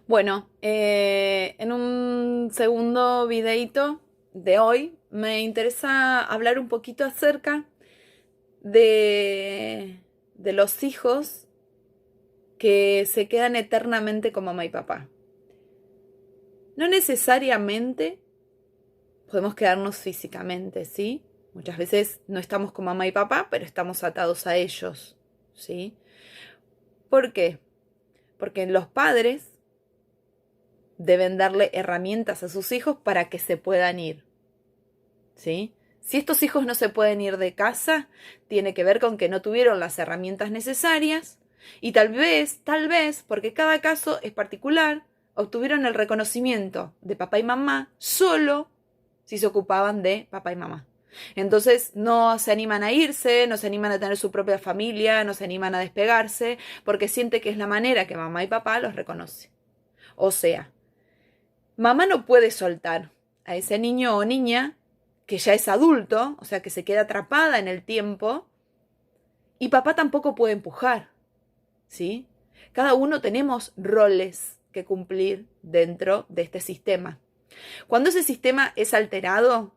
Bueno, en un segundo videíto de hoy me interesa hablar un poquito acerca de los hijos que se quedan eternamente con mamá y papá. No necesariamente podemos quedarnos físicamente, ¿sí? Muchas veces no estamos con mamá y papá, pero estamos atados a ellos, ¿sí? ¿Por qué? Porque los padres deben darle herramientas a sus hijos para que se puedan ir, ¿sí? Si estos hijos no se pueden ir de casa, tiene que ver con que no tuvieron las herramientas necesarias y tal vez, porque cada caso es particular, obtuvieron el reconocimiento de papá y mamá solo si se ocupaban de papá y mamá. Entonces no se animan a irse, no se animan a tener su propia familia, no se animan a despegarse, porque siente que es la manera que mamá y papá los reconoce. O sea, mamá no puede soltar a ese niño o niña que ya es adulto, o sea, que se queda atrapada en el tiempo, y papá tampoco puede empujar, ¿sí? Cada uno tenemos roles que cumplir dentro de este sistema. Cuando ese sistema es alterado,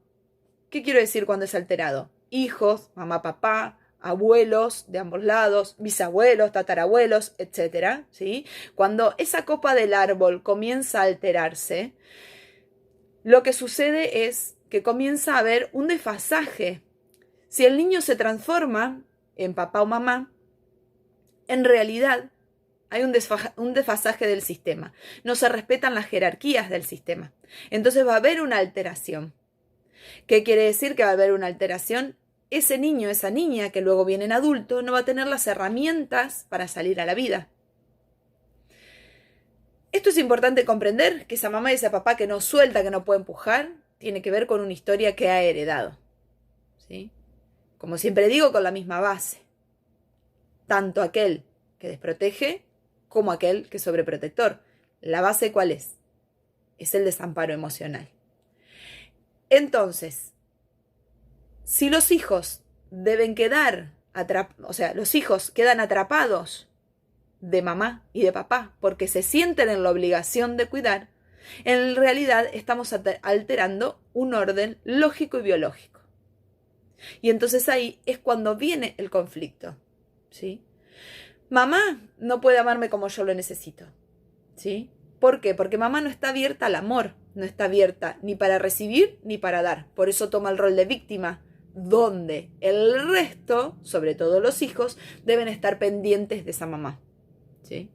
¿qué quiero decir cuando es alterado? Hijos, mamá, papá, abuelos de ambos lados, bisabuelos, tatarabuelos, etcétera, ¿sí? Cuando esa copa del árbol comienza a alterarse, lo que sucede es que comienza a haber un desfasaje. Si el niño se transforma en papá o mamá, en realidad hay un desfasaje del sistema. No se respetan las jerarquías del sistema. Entonces va a haber una alteración. ¿Qué quiere decir que va a haber una alteración? Ese niño, esa niña que luego viene en adulto, no va a tener las herramientas para salir a la vida. Esto es importante comprender, que esa mamá y ese papá que no suelta, que no puede empujar, tiene que ver con una historia que ha heredado, ¿sí? Como siempre digo, con la misma base. Tanto aquel que desprotege como aquel que es sobreprotector. ¿La base cuál es? Es el desamparo emocional. Entonces, si los hijos deben quedar los hijos quedan atrapados de mamá y de papá porque se sienten en la obligación de cuidar, en realidad estamos alterando un orden lógico y biológico. Y entonces ahí es cuando viene el conflicto, ¿sí? Mamá no puede amarme como yo lo necesito, ¿sí? ¿Por qué? Porque mamá no está abierta al amor, no está abierta ni para recibir ni para dar. Por eso toma el rol de víctima, donde el resto, sobre todo los hijos, deben estar pendientes de esa mamá, ¿sí?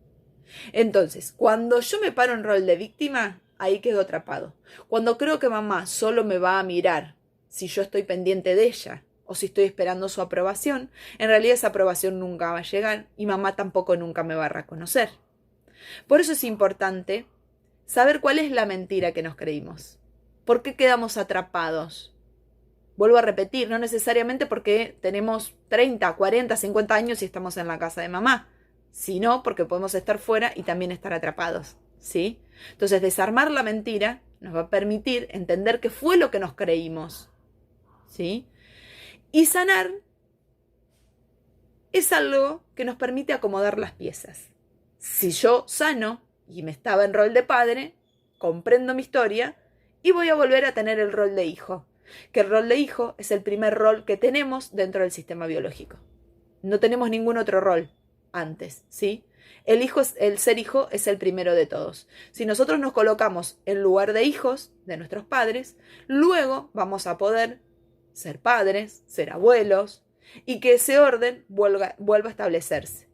Entonces, cuando yo me paro en rol de víctima, ahí quedo atrapado. Cuando creo que mamá solo me va a mirar si yo estoy pendiente de ella o si estoy esperando su aprobación, en realidad esa aprobación nunca va a llegar y mamá tampoco nunca me va a reconocer. Por eso es importante saber cuál es la mentira que nos creímos. ¿Por qué quedamos atrapados? Vuelvo a repetir, no necesariamente porque tenemos 30, 40, 50 años y estamos en la casa de mamá, sino porque podemos estar fuera y también estar atrapados, ¿sí? Entonces, desarmar la mentira nos va a permitir entender qué fue lo que nos creímos, ¿sí? Y sanar es algo que nos permite acomodar las piezas. Si yo sano y me estaba en rol de padre, comprendo mi historia y voy a volver a tener el rol de hijo, que el rol de hijo es el primer rol que tenemos dentro del sistema biológico. No tenemos ningún otro rol antes, ¿sí? El ser hijo es el primero de todos. Si nosotros nos colocamos en lugar de hijos de nuestros padres, luego vamos a poder ser padres, ser abuelos, y que ese orden vuelva a establecerse.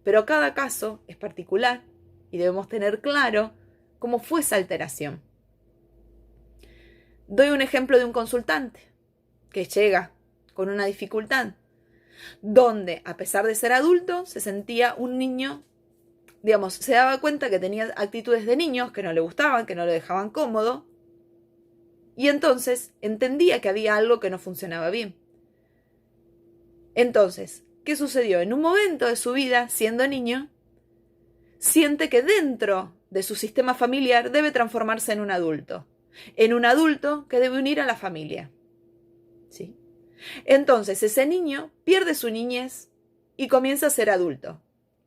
Pero cada caso es particular y debemos tener claro cómo fue esa alteración. Doy un ejemplo de un consultante que llega con una dificultad, donde a pesar de ser adulto se sentía un niño, digamos, se daba cuenta que tenía actitudes de niños que no le gustaban, que no le dejaban cómodo, y entonces entendía que había algo que no funcionaba bien. Entonces, ¿qué sucedió? En un momento de su vida, siendo niño, siente que dentro de su sistema familiar debe transformarse en un adulto que debe unir a la familia, ¿sí? Entonces ese niño pierde su niñez y comienza a ser adulto.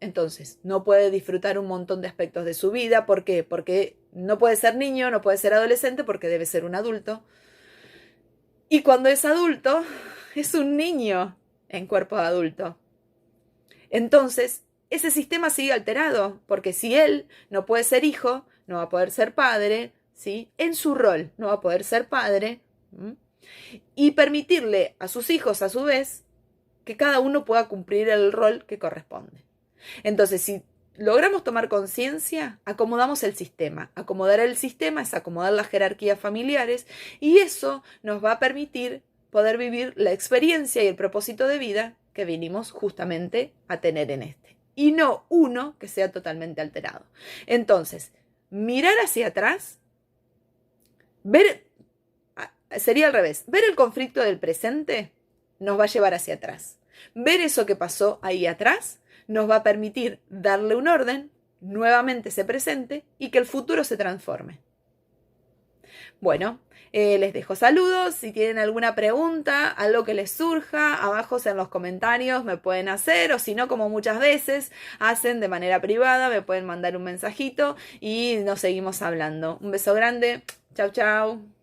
Entonces, no puede disfrutar un montón de aspectos de su vida. ¿Por qué? Porque no puede ser niño, no puede ser adolescente, porque debe ser un adulto. Y cuando es adulto, es un niño en cuerpo de adulto. Entonces, ese sistema sigue alterado, porque si él no puede ser hijo, no va a poder ser padre, ¿sí? En su rol, no va a poder ser padre. Y permitirle a sus hijos, a su vez, que cada uno pueda cumplir el rol que corresponde. Entonces, si logramos tomar conciencia, acomodamos el sistema. Acomodar el sistema es acomodar las jerarquías familiares y eso nos va a permitir poder vivir la experiencia y el propósito de vida que vinimos justamente a tener en este. Y no uno que sea totalmente alterado. Entonces, mirar hacia atrás, sería al revés, ver el conflicto del presente nos va a llevar hacia atrás. Ver eso que pasó ahí atrás nos va a permitir darle un orden, nuevamente se presente y que el futuro se transforme. Bueno, les dejo saludos. Si tienen alguna pregunta, algo que les surja, abajo en los comentarios me pueden hacer, o si no, como muchas veces hacen de manera privada, me pueden mandar un mensajito y nos seguimos hablando. Un beso grande. Chau, chau.